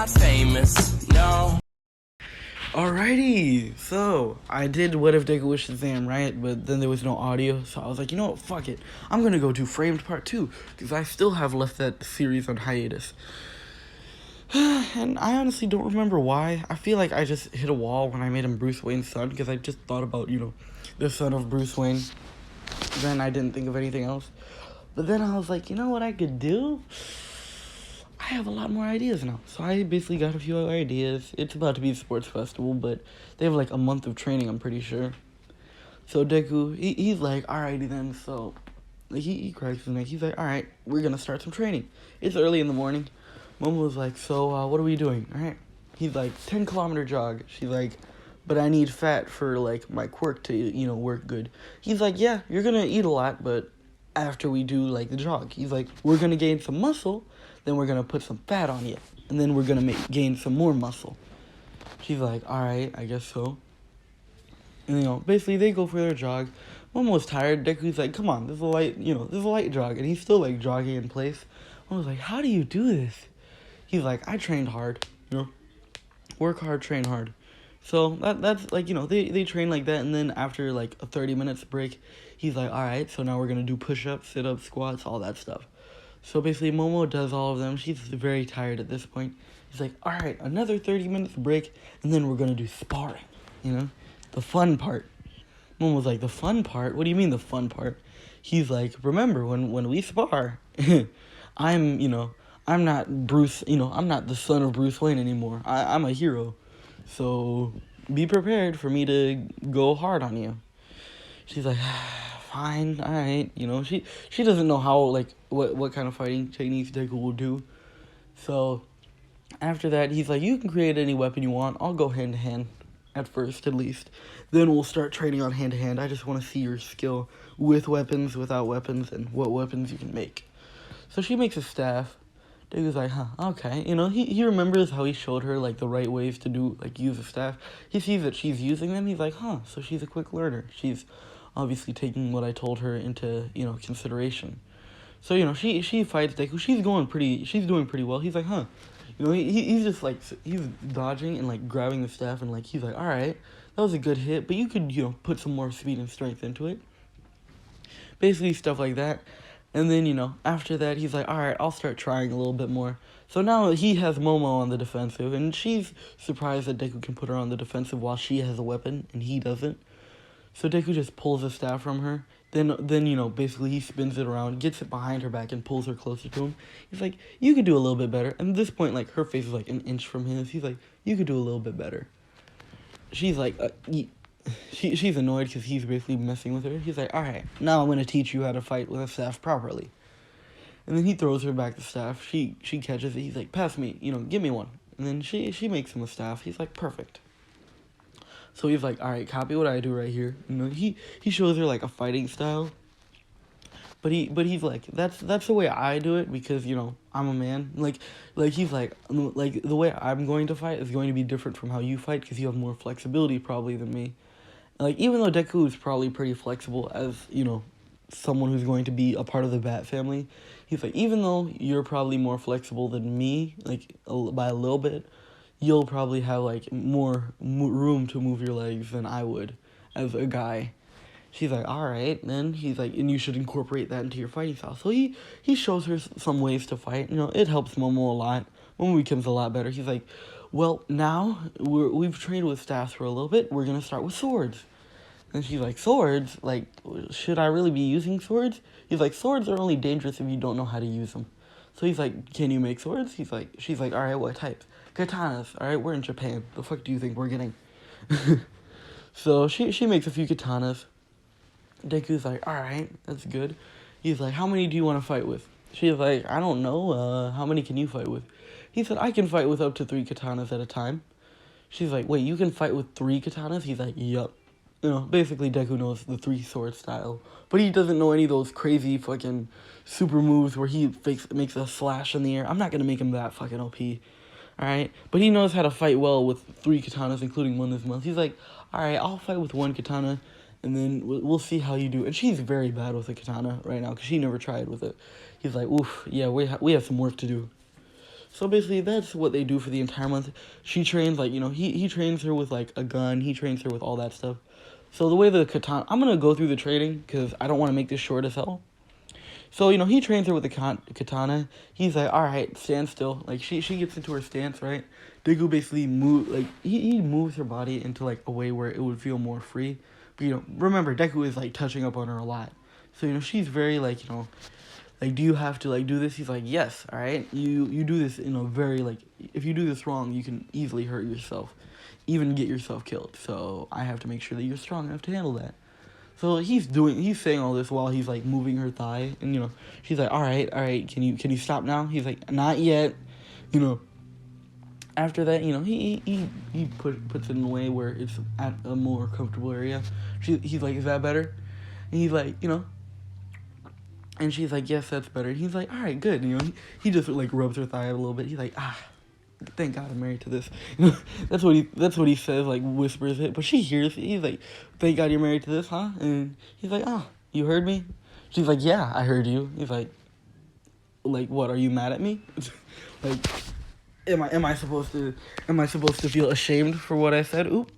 not famous, no. Alrighty, so I did What If Deku Was Shazam, right? But then there was no audio, so I was like, you know what, fuck it. I'm gonna go do Framed Part 2, because I still have left that series on hiatus. And I honestly don't remember why. I feel like I just hit a wall when I made him Bruce Wayne's son, because I just thought about, the son of Bruce Wayne. Then I didn't think of anything else. But then I was like, you know what I could do? I have a lot more ideas now. So I basically got a few other ideas. It's about to be a sports festival, but they have like a month of training, I'm pretty sure. So Deku, he's like, alrighty then. So like he cracks his neck. He's like, alright, we're gonna start some training. It's early in the morning. Momo was like, so what are we doing? Alright. He's like, 10-kilometer jog. She's like, but I need fat for like my quirk to, work good. He's like, yeah, you're gonna eat a lot, but after we do like the jog. He's like, we're gonna gain some muscle, then we're gonna put some fat on you, and then we're gonna gain some more muscle. She's like, alright, I guess so. And basically they go for their jog. Momo's tired. Deku's like, come on, this is a light jog, and he's still like jogging in place. Momo's like, how do you do this? He's like, I trained hard, work hard, train hard. So that's like, they train like that, and then after like a 30 minutes break, he's like, alright, so now we're gonna do push-ups, sit-ups, squats, all that stuff. So basically Momo does all of them. She's very tired at this point. He's like, alright, another 30 minutes break, and then we're gonna do sparring, the fun part. Momo's like, the fun part? What do you mean the fun part? He's like, remember, when we spar, I'm not Bruce, I'm not the son of Bruce Wayne anymore. I'm a hero. So be prepared for me to go hard on you. She's like, fine, alright, she doesn't know how, like, what kind of fighting techniques Deku will do. So after that, he's like, you can create any weapon you want. I'll go hand to hand at first, at least. Then we'll start training on hand to hand. I just want to see your skill with weapons, without weapons, and what weapons you can make. So she makes a staff. Deku's like, okay. He remembers how he showed her, like, the right ways to do, like, use a staff. He sees that she's using them. He's like, so she's a quick learner. She's obviously taking what I told her into, consideration. So, she fights Deku. She's doing pretty well. He's like, he's just, like, he's dodging and, like, grabbing the staff, and, like, he's like, alright, that was a good hit, but you could, put some more speed and strength into it. Basically, stuff like that. And then, after that, he's like, alright, I'll start trying a little bit more. So now he has Momo on the defensive, and she's surprised that Deku can put her on the defensive while she has a weapon, and he doesn't. So Deku just pulls the staff from her. Then basically he spins it around, gets it behind her back, and pulls her closer to him. He's like, you could do a little bit better. And at this point, like, her face is, like, an inch from his. He's like, you could do a little bit better. She's like, she's annoyed because he's basically messing with her. He's like, alright, now I'm going to teach you how to fight with a staff properly. And then he throws her back the staff. She catches it. He's like, pass me, give me one. And then she makes him a staff. He's like, perfect. So he's like, alright, copy what I do right here. He shows her, like, a fighting style. But he's like, that's the way I do it because, I'm a man. Like he's like, the way I'm going to fight is going to be different from how you fight because you have more flexibility probably than me. Like, even though Deku is probably pretty flexible as, someone who's going to be a part of the Bat family, he's like, even though you're probably more flexible than me, like, by a little bit, you'll probably have, like, more room to move your legs than I would as a guy. She's like, alright, then he's like, and you should incorporate that into your fighting style. So he shows her some ways to fight. It helps Momo a lot. Momo becomes a lot better. He's like, well, now we've trained with staffs for a little bit. We're going to start with swords. And she's like, swords? Like, should I really be using swords? He's like, swords are only dangerous if you don't know how to use them. So he's like, can you make swords? She's like, alright, what types? Katanas. Alright, we're in Japan. The fuck do you think we're getting? So she makes a few katanas. Deku's like, alright, that's good. He's like, how many do you want to fight with? She's like, I don't know, how many can you fight with? He said, I can fight with up to 3 katanas at a time. She's like, wait, you can fight with 3 katanas? He's like, yup. Basically Deku knows the 3-sword style. But he doesn't know any of those crazy fucking super moves where he makes a slash in the air. I'm not gonna make him that fucking OP. Alright? But he knows how to fight well with 3 katanas, including one this month. He's like, alright, I'll fight with 1 katana. And then we'll see how you do. And she's very bad with a katana right now because she never tried with it. He's like, oof, yeah, we have some work to do. So basically, that's what they do for the entire month. She trains, like, you know, he trains her with, like, a gun. He trains her with all that stuff. So the way the katana... I'm going to go through the training because I don't want to make this short as hell. So, you know, he trains her with the katana. He's like, all right, stand still. Like, she gets into her stance, right? Deku basically he moves her body into, like, a way where it would feel more free. But, you know, remember, Deku is, like, touching up on her a lot. So, you know, she's very, like, you know, like, do you have to, like, do this? He's like, yes, all right? You do this in a very, like, if you do this wrong, you can easily hurt yourself. Even get yourself killed. So, I have to make sure that you're strong enough to handle that. So he's saying all this while he's like moving her thigh, and you know, she's like, all right, can you stop now? He's like, not yet, you know. After that, you know, he puts it in a way where it's at a more comfortable area. He's like, is that better? And he's like, you know, and she's like, yes, that's better. And he's like, all right, good. And, you know, he just like rubs her thigh a little bit. He's like, thank God I'm married to this. You know, that's what he says, like whispers it, but she hears it. He's like, thank God you're married to this, huh? And he's like, you heard me? She's like, yeah, I heard you. He's like, what? Are you mad at me? Like, am I supposed to feel ashamed for what I said? Oop.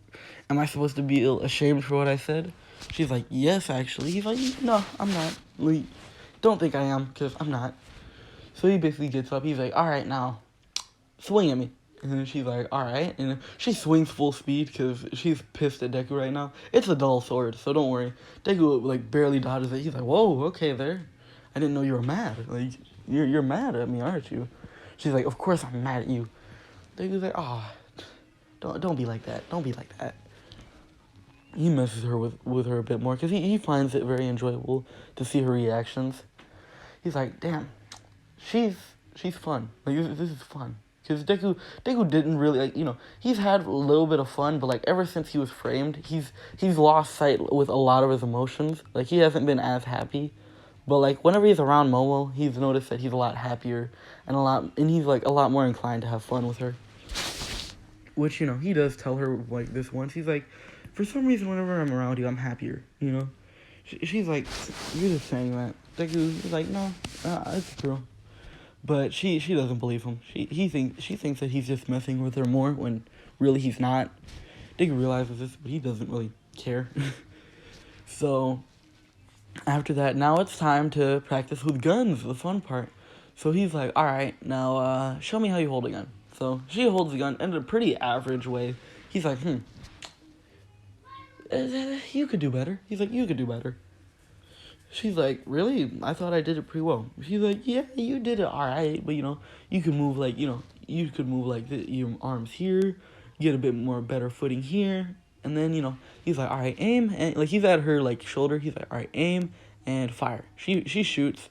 Am I supposed to be ashamed for what I said? She's like, yes, actually. He's like, no, I'm not. Like, don't think I am, because I'm not. So he basically gets up. He's like, all right, now swing at me. And then she's like, all right. And she swings full speed because she's pissed at Deku right now. It's a dull sword, so don't worry. Deku, like, barely dodges it. He's like, whoa, okay, there. I didn't know you were mad. Like, you're mad at me, aren't you? She's like, of course I'm mad at you. Deku's like, don't be like that. Don't be like that. He messes her with her a bit more because he finds it very enjoyable to see her reactions. He's like, damn, she's fun. Like, this is fun. Because Deku didn't really, like, you know, he's had a little bit of fun, but, like, ever since he was framed, he's lost sight with a lot of his emotions. Like, he hasn't been as happy. But, like, whenever he's around Momo, he's noticed that he's a lot happier and he's, like, a lot more inclined to have fun with her. Which, you know, he does tell her, like, this once. He's like, for some reason, whenever I'm around you, I'm happier, you know? She's like, you're just saying that. Deku is like, no, it's true. But she doesn't believe him. She thinks that he's just messing with her more when really he's not. Deku realizes this, but he doesn't really care. So after that, now it's time to practice with guns, the fun part. So he's like, all right, now show me how you hold a gun. So she holds the gun in a pretty average way. He's like, you could do better. He's like, you could do better. She's like, really? I thought I did it pretty well. She's like, yeah, you did it all right, but, you know, you could move, like, you know, your arms here, get a bit more better footing here, and then, you know, he's like, all right, aim, and, like, he's at her, like, shoulder. He's like, all right, aim, and fire. She shoots.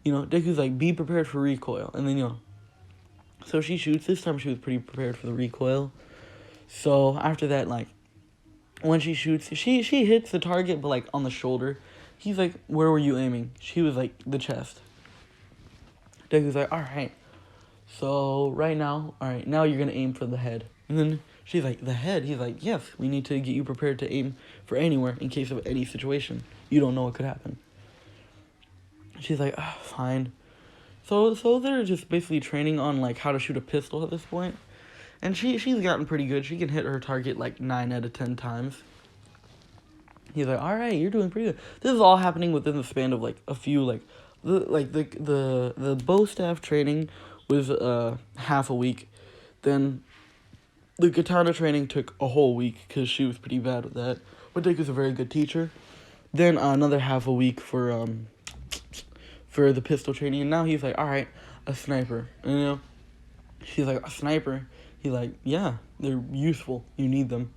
You know, Deku's like, be prepared for recoil, and then, you know, so she shoots. This time she was pretty prepared for the recoil. So after that, like, when she shoots, she hits the target, but, like, on the shoulder. He's like, where were you aiming? She was like, the chest. Deku's like, all right. So now you're going to aim for the head. And then she's like, the head? He's like, yes, we need to get you prepared to aim for anywhere in case of any situation. You don't know what could happen. She's like, fine. So they're just basically training on, like, how to shoot a pistol at this point. And she's gotten pretty good. She can hit her target, like, 9 out of 10 times. He's like, all right, you're doing pretty good. This is all happening within the span of, like, a few, like, the bow staff training was half a week. Then the katana training took a whole week because she was pretty bad with that. But Deku's a very good teacher. Then another half a week for the pistol training. And now he's like, all right, a sniper. And, you know, she's like, a sniper? He's like, yeah, they're useful. You need them.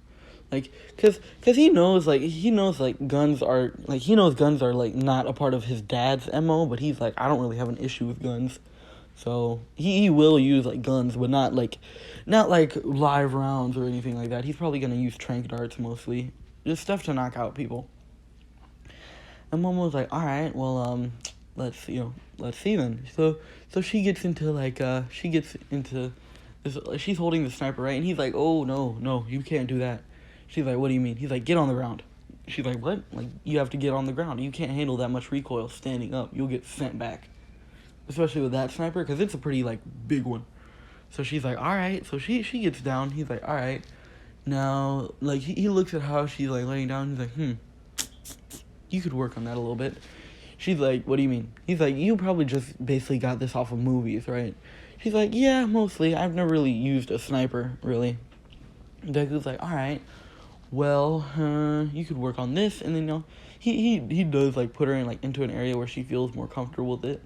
Like, cause he knows guns are, like, like, not a part of his dad's MO, but he's like, I don't really have an issue with guns. So, he will use, like, guns, but not like live rounds or anything like that. He's probably gonna use trank darts mostly. Just stuff to knock out people. And Momo's like, alright, well, let's see then. So she gets into, like, she's holding the sniper, right? And he's like, oh, no, you can't do that. She's like, what do you mean? He's like, get on the ground. She's like, what? Like, you have to get on the ground. You can't handle that much recoil standing up. You'll get sent back. Especially with that sniper, because it's a pretty, like, big one. So she's like, all right. So she gets down. He's like, all right. Now, like, he looks at how she's, like, laying down. He's like, you could work on that a little bit. She's like, what do you mean? He's like, you probably just basically got this off of movies, right? She's like, yeah, mostly. I've never really used a sniper, really. Deku's like, all right. Well, you could work on this. And then, he does, like, put her in, like, into an area where she feels more comfortable with it.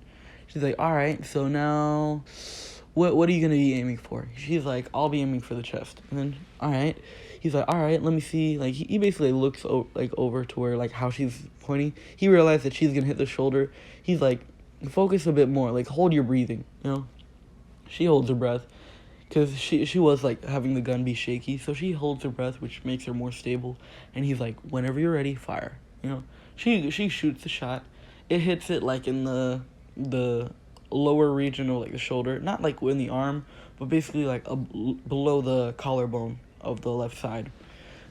She's like, all right, so now, what are you going to be aiming for? She's like, I'll be aiming for the chest. And then, all right. He's like, all right, let me see. Like, he basically looks, over to where, like, how she's pointing. He realized that she's going to hit the shoulder. He's like, focus a bit more. Like, hold your breathing, She holds her breath. Because she was, like, having the gun be shaky. So she holds her breath, which makes her more stable. And he's like, whenever you're ready, fire. She shoots the shot. It hits it, like, in the lower region of, like, the shoulder. Not, like, in the arm, but basically, like, below the collarbone of the left side.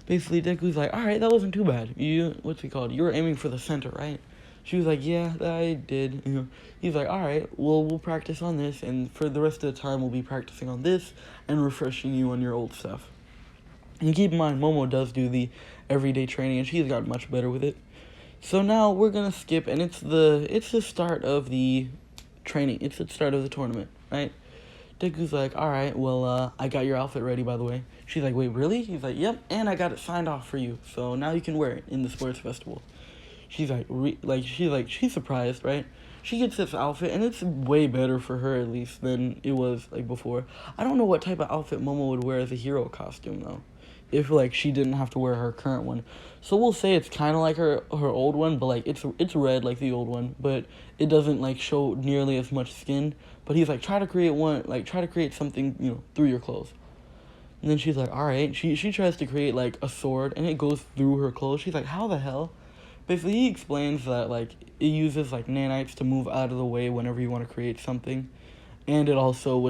Basically, Deku's like, all right, that wasn't too bad. You were aiming for the center, right? She was like, yeah, I did. He's like, all right, well, we'll practice on this, and for the rest of the time, we'll be practicing on this and refreshing you on your old stuff. And keep in mind, Momo does do the everyday training, and she's gotten much better with it. So now we're gonna skip, and it's the start of the training. It's the start of the tournament, right? Deku's like, all right, well, I got your outfit ready, by the way. She's like, wait, really? He's like, yep, and I got it signed off for you, so now you can wear it in the sports festival. She's like, she's surprised, right? She gets this outfit, and it's way better for her, at least, than it was, like, before. I don't know what type of outfit Momo would wear as a hero costume, though, if, like, she didn't have to wear her current one. So we'll say it's kind of like her old one, but, like, it's red like the old one, but it doesn't, like, show nearly as much skin. But he's like, try to create something, through your clothes. And then she's like, all right. She tries to create, like, a sword, and it goes through her clothes. She's like, how the hell? Basically, he explains that, like, it uses, like, nanites to move out of the way whenever you want to create something. And it also,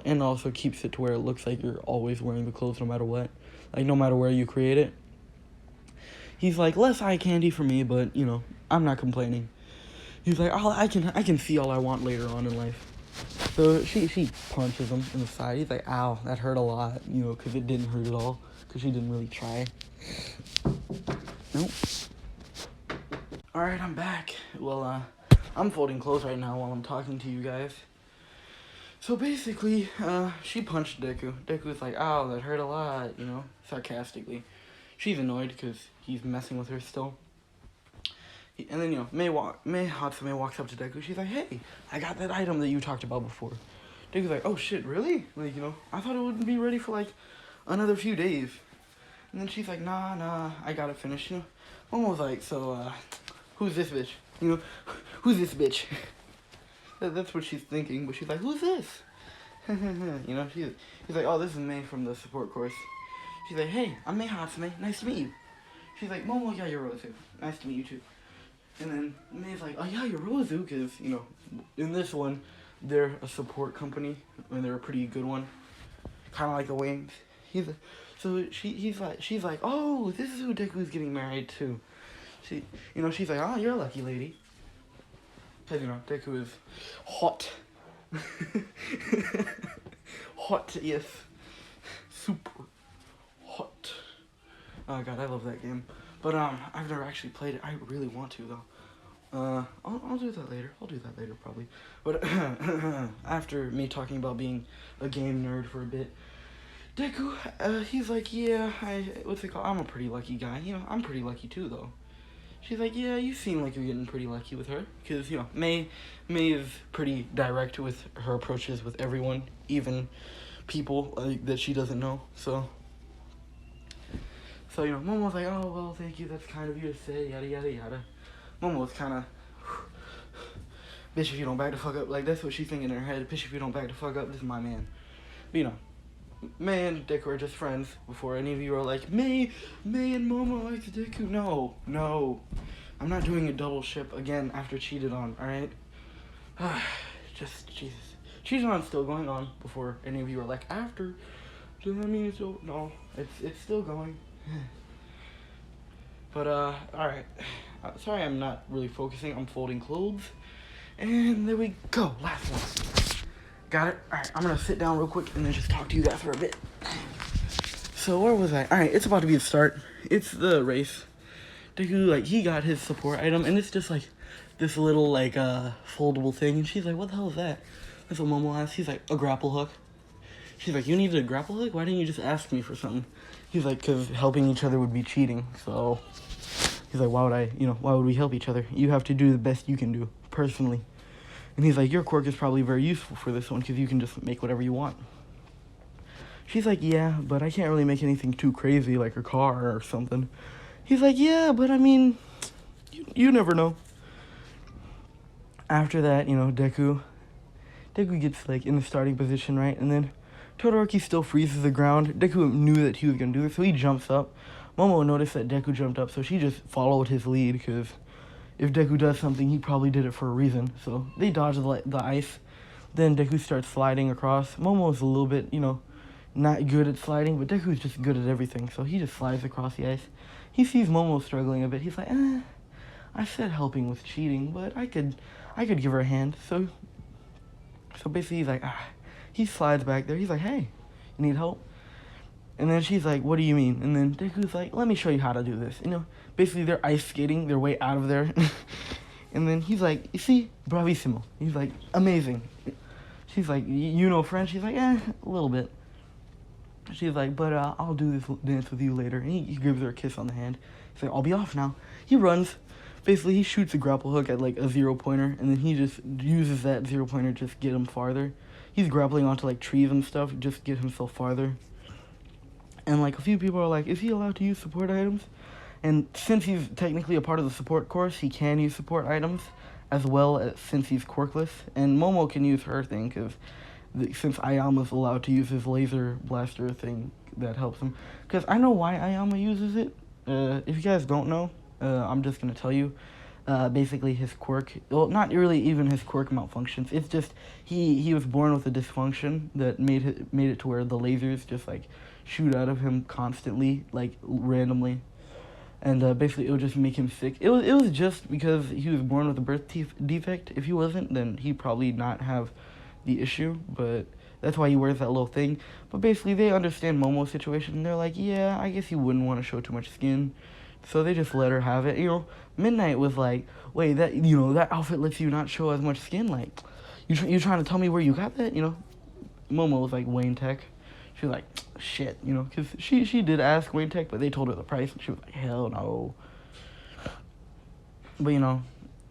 and also keeps it to where it looks like you're always wearing the clothes no matter what. Like, no matter where you create it. He's like, less eye candy for me, but, I'm not complaining. He's like, I can see all I want later on in life. So she punches him in the side. He's like, ow, that hurt a lot, because it didn't hurt at all. Because she didn't really try. Nope. Alright, I'm back. Well, I'm folding clothes right now while I'm talking to you guys. So basically, she punched Deku. Deku's like, ow, that hurt a lot, sarcastically. She's annoyed because he's messing with her still. And then, Mei Hatsume walks up to Deku. She's like, hey, I got that item that you talked about before. Deku's like, oh shit, really? Like, I thought it wouldn't be ready for, like, another few days. And then she's like, nah, I got it finished, Momo's like, so, who's this bitch? Who's this bitch? That's what she's thinking, but she's like, who's this? He's like, oh, this is Mei from the support course. She's like, hey, I'm Mei Hatsume, nice to meet you. She's like, Momo Yayorozu, nice to meet you too. And then Mei's like, oh, Yayorozu, because, in this one, they're a support company, and they're a pretty good one. Kind of like the Wings. She's like, oh, this is who Deku's getting married to. She's like, oh, you're a lucky lady. Because, Deku is hot. Hot, yes. Super hot. Oh, God, I love that game. But, I've never actually played it. I really want to, though. I'll do that later. I'll do that later, probably. But, after me talking about being a game nerd for a bit, Deku, he's like, yeah, I'm a pretty lucky guy. I'm pretty lucky, too, though. She's like, yeah, you seem like you're getting pretty lucky with her. Because, Mei is pretty direct with her approaches with everyone, even people that she doesn't know. So, Momo's like, oh, well, thank you, that's kind of you to say, yada, yada, yada. Momo's kind of, bitch, if you don't back the fuck up. Like, that's what she's thinking in her head. Bitch, if you don't back the fuck up, this is my man. But, Mei and Deku are just friends before any of you are like, Mei and Momo like Deku. No. I'm not doing a double ship again after cheated on, alright? Just, Jesus. Cheated on still going on before any of you are like, after. Does that mean it's over? No, it's still going. But, alright. Sorry I'm not really focusing. I'm folding clothes. And there we go. Last one. Got it? Alright, I'm gonna sit down real quick and then just talk to you guys for a bit. So, where was I? Alright, it's about to be the start. It's the race. Deku, like, he got his support item, and it's just, like, this little, like, foldable thing. And she's like, what the hell is that? That's what Momo asked. He's like, a grapple hook. She's like, you needed a grapple hook? Why didn't you just ask me for something? He's like, because helping each other would be cheating. So, he's like, why would we help each other? You have to do the best you can do, personally. And he's like, your quirk is probably very useful for this one, because you can just make whatever you want. She's like, yeah, but I can't really make anything too crazy, like a car or something. He's like, yeah, but I mean, you never know. After that, Deku gets, like, in the starting position, right? And then Todoroki still freezes the ground. Deku knew that he was going to do this, so he jumps up. Momo noticed that Deku jumped up, so she just followed his lead, because if Deku does something, he probably did it for a reason. So they dodge the ice. Then Deku starts sliding across. Momo's a little bit, not good at sliding, but Deku's just good at everything, so he just slides across the ice. He sees Momo struggling a bit. He's like, I said helping was cheating, but I could give her a hand. So basically he's like, he slides back there. He's like, hey, you need help? And then she's like, what do you mean? And then Deku's like, let me show you how to do this. Basically they're ice skating their way out of there. And then he's like, you see, bravissimo. He's like, amazing. She's like, you know French? She's like, a little bit. She's like, but I'll do this dance with you later. And he gives her a kiss on the hand. He's like, I'll be off now. He runs. Basically, he shoots a grapple hook at, like, a 0-pointer. And then he just uses that 0-pointer to just get him farther. He's grappling onto, like, trees and stuff just to get himself farther. And, like, a few people are like, is he allowed to use support items? And since he's technically a part of the support course, he can use support items, as well as since he's quirkless. And Momo can use her thing, because since Ayama's allowed to use his laser blaster thing, that helps him. Because I know why Ayama uses it. If you guys don't know, I'm just going to tell you. Basically, his quirk, well, not really even his quirk malfunctions. It's just he was born with a dysfunction that made it to where the lasers just, like, shoot out of him constantly, like, randomly. And basically, it would just make him sick. It was just because he was born with a birth defect. If he wasn't, then he'd probably not have the issue, but that's why he wears that little thing. But basically, they understand Momo's situation, and they're like, yeah, I guess you wouldn't want to show too much skin. So they just let her have it. Midnight was like, wait, that outfit lets you not show as much skin? Like, you trying to tell me where you got that? Momo was like, Wayne Tech. She was like, shit, because she did ask Wayne Tech, but they told her the price, and she was like, hell no. But,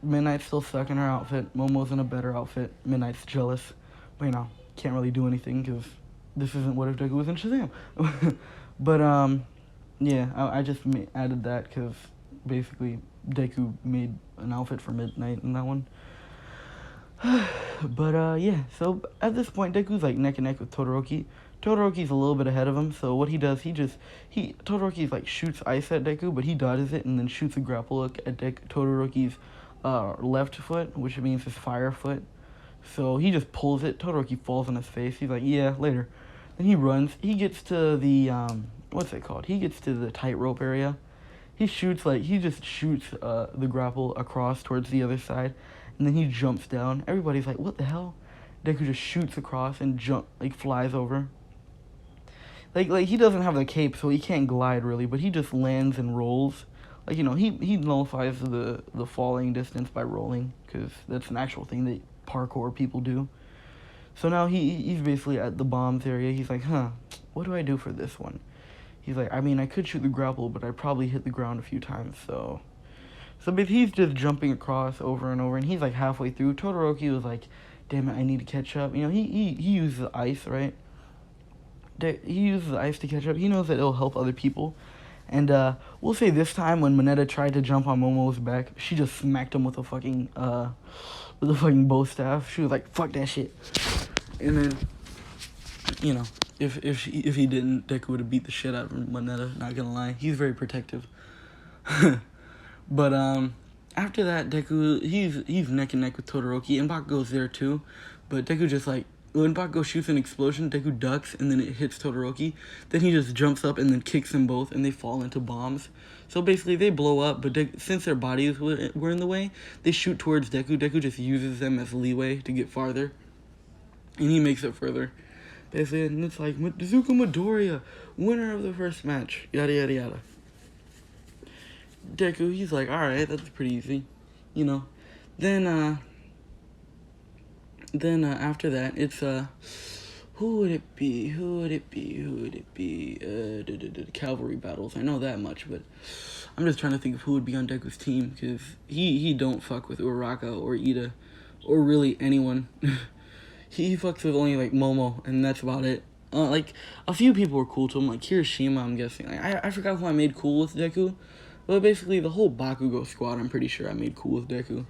Midnight's still stuck in her outfit. Momo's in a better outfit. Midnight's jealous. But, can't really do anything, because this isn't What If Deku was in Shazam. But, yeah, I just added that, because basically Deku made an outfit for Midnight in that one. But, yeah, so at this point, Deku's, like, neck and neck with Todoroki. Todoroki's a little bit ahead of him, so what he does, Todoroki, like, shoots ice at Deku, but he dodges it and then shoots a grapple hook at Todoroki's left foot, which means his fire foot. So he just pulls it. Todoroki falls on his face. He's like, yeah, later. Then he runs. He gets to the, what's it called? He gets to the tightrope area. He just shoots the grapple across towards the other side, and then he jumps down. Everybody's like, what the hell? Deku just shoots across and flies over. Like he doesn't have the cape, so he can't glide really, but he just lands and rolls. Like, he nullifies the falling distance by rolling, because that's an actual thing that parkour people do. So now he's basically at the bombs area. He's like, what do I do for this one? He's like, I mean, I could shoot the grapple, but I probably hit the ground a few times, so but he's just jumping across over and over, and he's like halfway through. Todoroki was like, damn it, I need to catch up. He uses the ice, right? He uses the ice to catch up. He knows that it'll help other people. And we'll say this time when Mineta tried to jump on Momo's back, she just smacked him with a fucking bow staff. She was like, fuck that shit. And then, if he didn't, Deku would have beat the shit out of Mineta, not gonna lie. He's very protective. But after that, Deku, he's neck and neck with Todoroki, and Bakugo's there too. But Deku just like, when Bakugo shoots an explosion, Deku ducks, and then it hits Todoroki. Then he just jumps up and then kicks them both, and they fall into bombs. So basically, they blow up, but since their bodies were in the way, they shoot towards Deku. Deku just uses them as leeway to get farther. And he makes it further. Basically, and it's like, Zuko Midoriya, winner of the first match, yada yada yada. Deku, he's like, alright, that's pretty easy, you know. Then after that, it's, who would it be? Cavalry battles. I know that much, but I'm just trying to think of who would be on Deku's team, because he don't fuck with Uraraka or Ida, or really anyone. He fucks with only, like, Momo, and that's about it. Like, a few people were cool to him, like Kirishima, I'm guessing. Like, I forgot who I made cool with Deku, but basically the whole Bakugo squad, I'm pretty sure I made cool with Deku.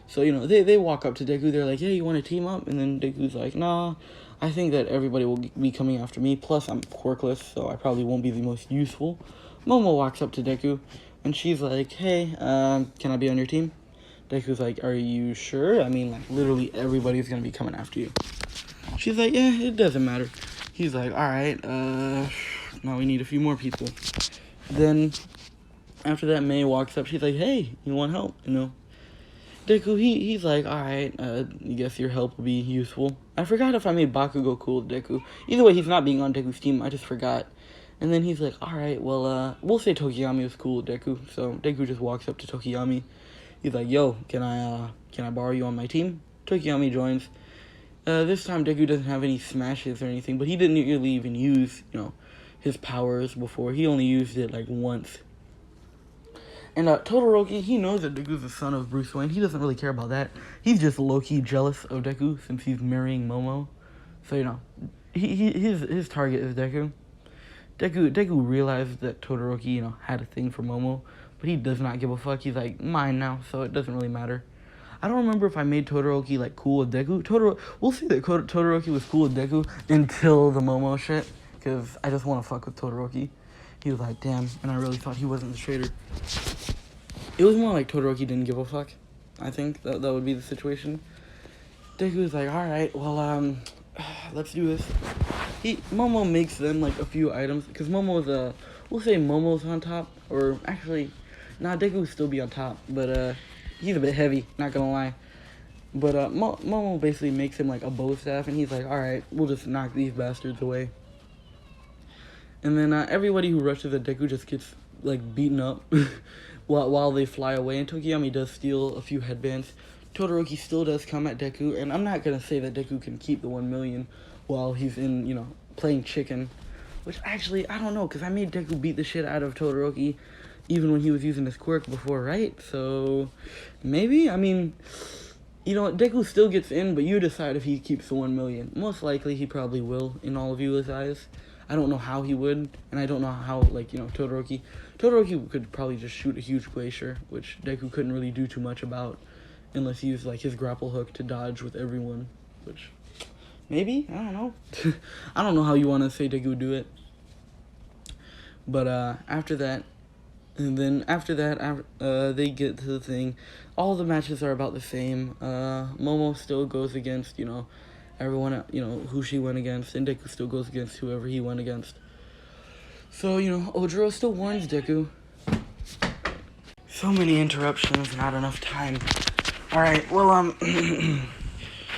So, you know, they walk up to Deku, they're like, hey, you want to team up? And then Deku's like, nah, I think that everybody will be coming after me, plus I'm quirkless, so I probably won't be the most useful. Momo walks up to Deku, and she's like, hey, can I be on your team? Deku's like, are you sure? I mean, like, literally everybody's gonna be coming after you. She's like, yeah, it doesn't matter. He's like, alright, now we need a few more people. Then, after that, Mei walks up, she's like, hey, you want help, you know? Deku, he's like, alright, I guess your help will be useful. I forgot if I made Bakugo cool with Deku. Either way, he's not being on Deku's team, I just forgot. And then he's like, alright, well, we'll say Tokiyami was cool with Deku. So Deku just walks up to Tokiyami. He's like, yo, can I borrow you on my team? Tokiyami joins. This time Deku doesn't have any smashes or anything, but he didn't really even use, you know, his powers before. He only used it, like, once. And Todoroki, he knows that Deku's the son of Bruce Wayne. He doesn't really care about that. He's just low-key jealous of Deku since he's marrying Momo. So, you know, his target is Deku. Deku realized that Todoroki, you know, had a thing for Momo, but he does not give a fuck. He's like, mine now, so it doesn't really matter. I don't remember if I made Todoroki, like, cool with Deku. We'll see that Todoroki was cool with Deku until the Momo shit, because I just want to fuck with Todoroki. He was like, damn, and I really thought he wasn't the traitor. It was more like Todoroki didn't give a fuck. I think that would be the situation. Deku was like, alright, well, let's do this. Momo makes them, like, a few items, because Momo's, we'll say Momo's on top, or actually, nah, Deku will still be on top, but, he's a bit heavy, not gonna lie. But, Momo basically makes him, like, a bow staff, and he's like, alright, we'll just knock these bastards away. And then, everybody who rushes at Deku just gets, like, beaten up while they fly away, and Tokiyami does steal a few headbands. Todoroki still does come at Deku, and I'm not gonna say that Deku can keep the 1 million while he's in, you know, playing chicken. Which, actually, I don't know, because I made Deku beat the shit out of Todoroki even when he was using his quirk before, right? So, maybe? I mean, you know, Deku still gets in, but you decide if he keeps the 1 million. Most likely, he probably will, in all of you eyes. I don't know how he would, and I don't know how, like, you know, Todoroki could probably just shoot a huge glacier, which Deku couldn't really do too much about, unless he used, like, his grapple hook to dodge with everyone, which, maybe? I don't know. I don't know how you want to say Deku would do it. But, after that, they get to the thing. All the matches are about the same. Momo still goes against, you know, everyone, you know, who she went against, and Deku still goes against whoever he went against. So, you know, Ojiro still warns Deku. So many interruptions, not enough time. Alright, well,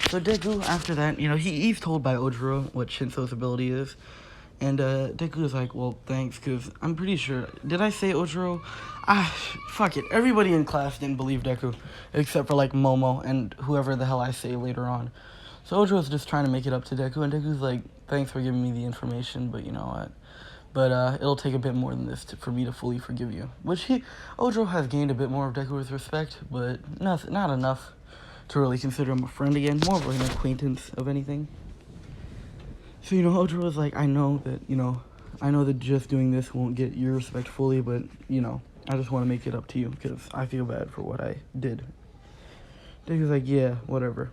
so Deku, after that, you know, he's told by Ojiro what Shinso's ability is. And, Deku is like, well, thanks, because I'm pretty sure, did I say Ojiro? Fuck it, everybody in class didn't believe Deku, except for, like, Momo and whoever the hell I say later on. So Ojiro's just trying to make it up to Deku, and Deku's like, thanks for giving me the information, but you know what? But, it'll take a bit more than this for me to fully forgive you. Which Ojiro has gained a bit more of Deku's respect, but not enough to really consider him a friend again, more of an acquaintance of anything. So, you know, Ojiro's like, I know that just doing this won't get your respect fully, but, you know, I just want to make it up to you, because I feel bad for what I did. Deku's like, yeah, whatever.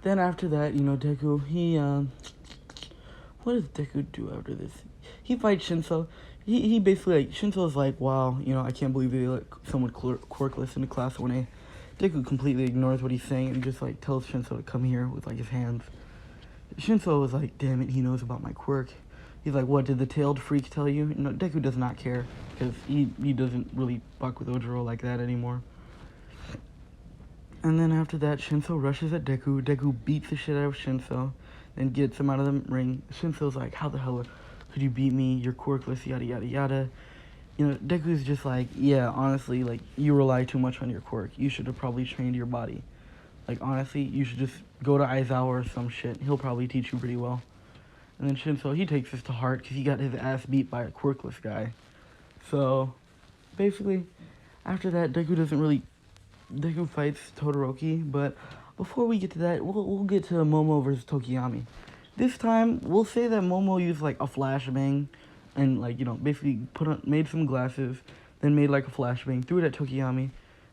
Then after that, you know, Deku, what does Deku do after this? He fights Shinso. He basically, like, Shinso's like, wow, you know, I can't believe they let someone quirkless into class 1A. Deku completely ignores what he's saying and just, like, tells Shinso to come here with, like, his hands. Shinso was like, damn it, he knows about my quirk. He's like, what, did the tailed freak tell you? No, Deku does not care, because he doesn't really fuck with Ojiro like that anymore. And then after that, Shinso rushes at Deku. Deku beats the shit out of Shinso, then gets him out of the ring. Shinso's like, how the hell could you beat me? You're quirkless, yada yada yada. You know, Deku's just like, yeah, honestly, like, you rely too much on your quirk. You should have probably trained your body. Like, honestly, you should just go to Aizawa or some shit. He'll probably teach you pretty well. And then Shinso, he takes this to heart because he got his ass beat by a quirkless guy. So, basically, after that, Deku fights Todoroki, but before we get to that, we'll get to Momo versus Tokiyami. This time, we'll say that Momo used, like, a flashbang and, like, you know, basically made some glasses, then made, like, a flashbang, threw it at Tokiyami.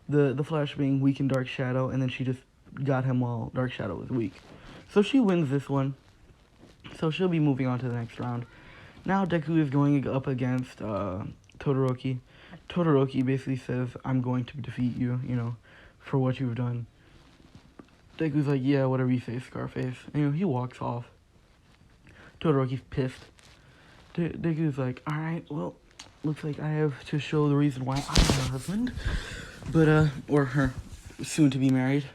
The flashbang weakened Dark Shadow, and then she just got him while Dark Shadow was weak. So she wins this one. So she'll be moving on to the next round. Now Deku is going up against Todoroki. Todoroki basically says, I'm going to defeat you, you know, for what you've done. Deku's like, yeah, whatever you say, Scarface. And, you know, he walks off. Todoroki's pissed. Deku's like, alright, well, looks like I have to show the reason why I'm her husband. But, or her soon-to-be married.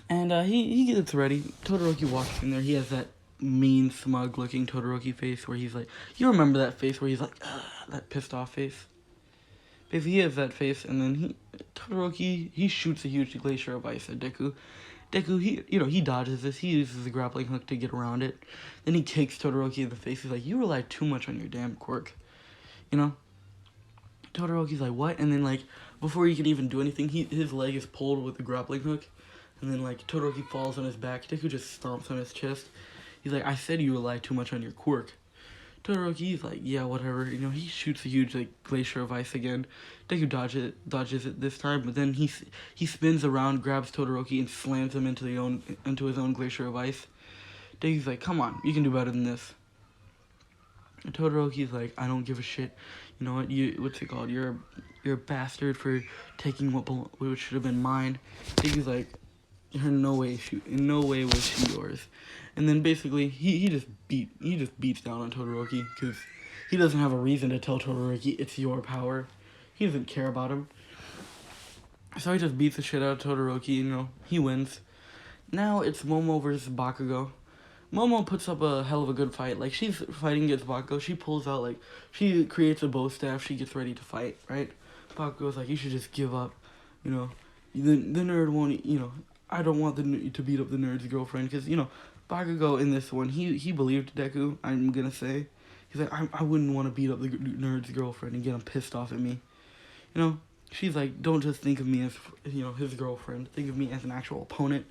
And, he gets ready. Todoroki walks in there. He has that mean, smug-looking Todoroki face where he's like, you remember that face where he's like, that pissed-off face? Basically, he has that face, and then Todoroki, he shoots a huge glacier of ice at Deku. Deku, he dodges this. He uses the grappling hook to get around it. Then he kicks Todoroki in the face. He's like, you rely too much on your damn quirk. You know? Todoroki's like, what? And then, like, before he can even do anything, his leg is pulled with the grappling hook. And then, like, Todoroki falls on his back. Deku just stomps on his chest. He's like, I said you rely too much on your quirk. Todoroki's like, yeah, whatever. You know, he shoots a huge, like, glacier of ice again. Deku dodges it this time, but then he spins around, grabs Todoroki, and slams him into his own glacier of ice. Deku's like, come on, you can do better than this. And Todoroki's like, I don't give a shit. You know what? What's it called? You're a bastard for taking what should have been mine. Deku's like, in no way was she yours. And then basically he just beats down on Todoroki because he doesn't have a reason to tell Todoroki it's your power. He doesn't care about him. So he just beats the shit out of Todoroki, you know, he wins. Now it's Momo versus Bakugo. Momo puts up a hell of a good fight. Like, she's fighting against Bakugo. She pulls out, like, she creates a bow staff. She gets ready to fight, right? Bakugo's like, you should just give up, you know. The nerd won't, you know, I don't want to beat up the nerd's girlfriend. Because, you know, Bakugo in this one, he believed Deku, I'm going to say. He's like, I wouldn't want to beat up the nerd's girlfriend and get him pissed off at me. You know, she's like, don't just think of me as, you know, his girlfriend. Think of me as an actual opponent.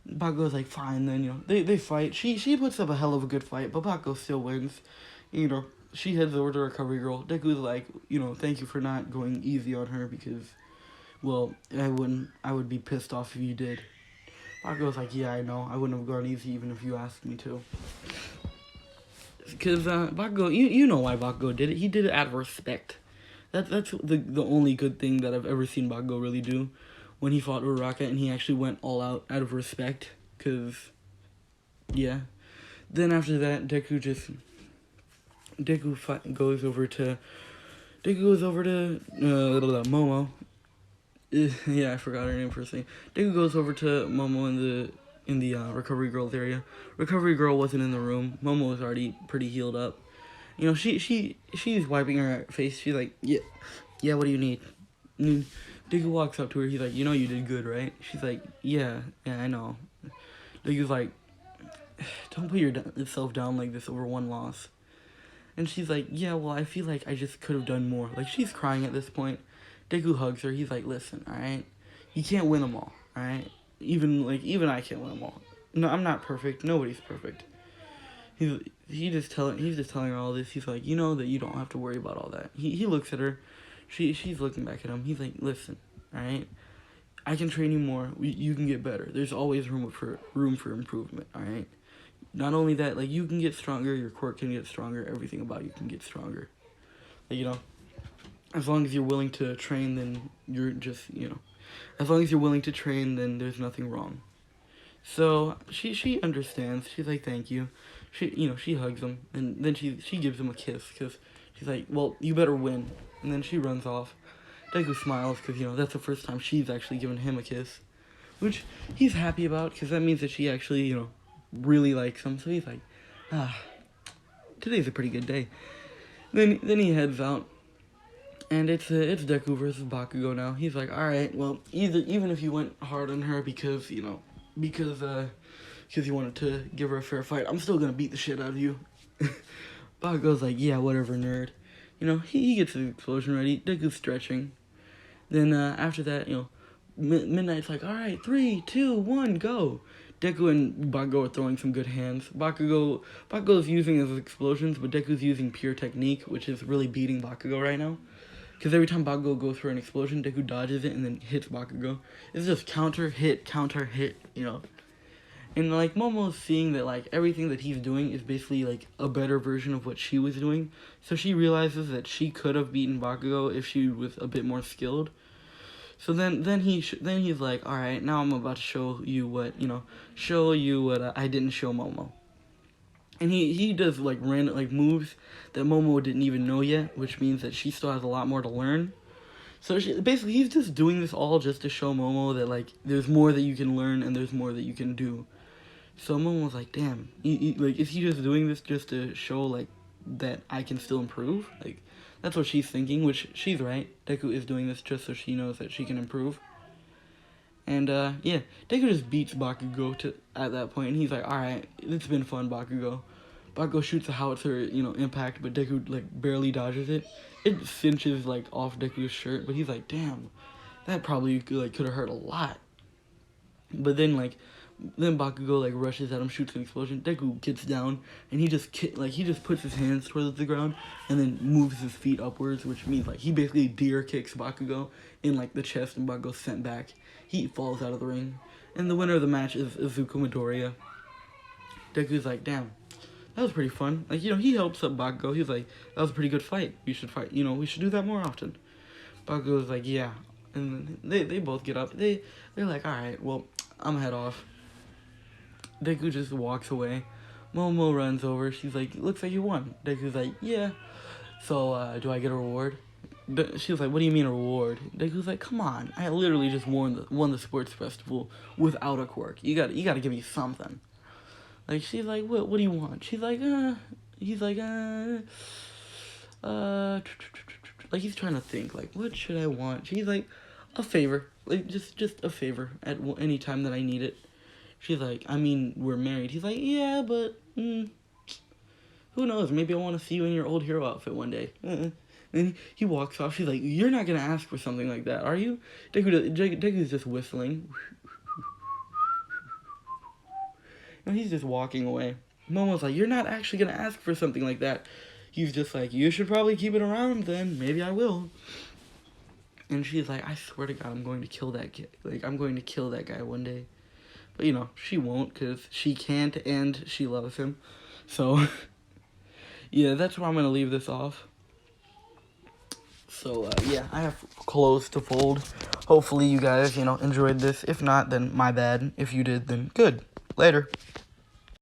Bakugo's like, fine, then, you know, they fight. She puts up a hell of a good fight, but Bakugo still wins. You know, she heads over to Recovery Girl. Deku's like, you know, thank you for not going easy on her because, well, I would be pissed off if you did. Bakugo's like, yeah, I know. I wouldn't have gone easy even if you asked me to. Because, Bakugo, you know why Bakugo did it. He did it out of respect. That's the only good thing that I've ever seen Bakugo really do. When he fought Uraraka and he actually went all out of respect. Because, yeah. Then after that, Deku goes over to Momo. Yeah, I forgot her name for a second. Deku goes over to Momo in the Recovery Girls area. Recovery Girl wasn't in the room. Momo was already pretty healed up. You know, she's wiping her face. She's like, yeah, what do you need? And Deku walks up to her. He's like, you know you did good, right? She's like, yeah, I know. Deku's like, don't put yourself down like this over one loss. And she's like, yeah, well, I feel like I just could have done more. Like, she's crying at this point. Deku hugs her. He's like, listen, alright? You can't win them all, alright? Even I can't win them all. No, I'm not perfect. Nobody's perfect. He's just telling her all this. He's like, you know that you don't have to worry about all that. He looks at her. She's looking back at him. He's like, listen, alright? I can train you more. You can get better. There's always room for improvement, alright? Not only that, like, you can get stronger, your quirk can get stronger, everything about you can get stronger. Like, you know, as long as you're willing to train, then you're just, you know, as long as you're willing to train, then there's nothing wrong. So, she understands. She's like, thank you. She hugs him, and then she gives him a kiss, because she's like, well, you better win. And then she runs off. Deku smiles because, that's the first time she's actually given him a kiss. Which he's happy about because that means that she actually, really likes him. So he's like, today's a pretty good day. Then he heads out. And it's Deku versus Bakugo now. He's like, alright, well, even if you went hard on her because you wanted to give her a fair fight, I'm still gonna beat the shit out of you. Bakugo's like, yeah, whatever, nerd. He gets his explosion ready. Deku's stretching. Then after that, Midnight's like, alright, 3, 2, 1, go. Deku and Bakugo are throwing some good hands. Bakugo's using his explosions, but Deku's using pure technique, which is really beating Bakugo right now. Because every time Bakugo goes for an explosion, Deku dodges it and then hits Bakugo. It's just counter, hit, And, Momo's seeing that, everything that he's doing is basically, a better version of what she was doing. So she realizes that she could have beaten Bakugo if she was a bit more skilled. So then he's like, all right, now I'm about to show you what I didn't show Momo. And he does, random, moves that Momo didn't even know yet, which means that she still has a lot more to learn. So basically, he's just doing this all just to show Momo that, there's more that you can learn and there's more that you can do. So Momo was like, damn, is he just doing this just to show, that I can still improve? That's what she's thinking, which she's right. Deku is doing this just so she knows that she can improve. And, Deku just beats Bakugo at that point, and he's like, alright, it's been fun, Bakugo. Bakugo shoots a howitzer, impact, but Deku, barely dodges it. It cinches, off Deku's shirt, but he's like, damn, that probably, could have hurt a lot. But then Bakugo, rushes at him, shoots an explosion. Deku gets down, and he just puts his hands towards the ground, and then moves his feet upwards, which means, he basically deer kicks Bakugo in, the chest, and Bakugo's sent back. He falls out of the ring, and the winner of the match is Izuku Midoriya. Deku's like, damn, that was pretty fun. He helps up Bakugo. He's like, that was a pretty good fight. We should fight, we should do that more often. Bakugo's like, yeah. And they both get up. They're like, alright, well, I'm head off. Deku just walks away. Momo runs over. She's like, looks like you won. Deku's like, yeah. So, do I get a reward? She was like, what do you mean a reward? Deku's like, come on. I literally just won the sports festival without a quirk. You gotta give me something. She's like, what do you want? She's like, he's like, he's trying to think, what should I want? She's like, a favor. Just a favor at any time that I need it. She's like, I mean, we're married. He's like, yeah, but, who knows? Maybe I want to see you in your old hero outfit one day. Then he walks off. She's like, you're not going to ask for something like that, are you? Deku's just whistling. And he's just walking away. Momo's like, you're not actually going to ask for something like that. He's just like, you should probably keep it around then. Maybe I will. And she's like, I swear to God, I'm going to kill that kid. I'm going to kill that guy one day. But, she won't because she can't and she loves him. So, yeah, that's where I'm going to leave this off. So, yeah, I have clothes to fold. Hopefully you guys, enjoyed this. If not, then my bad. If you did, then good. Later.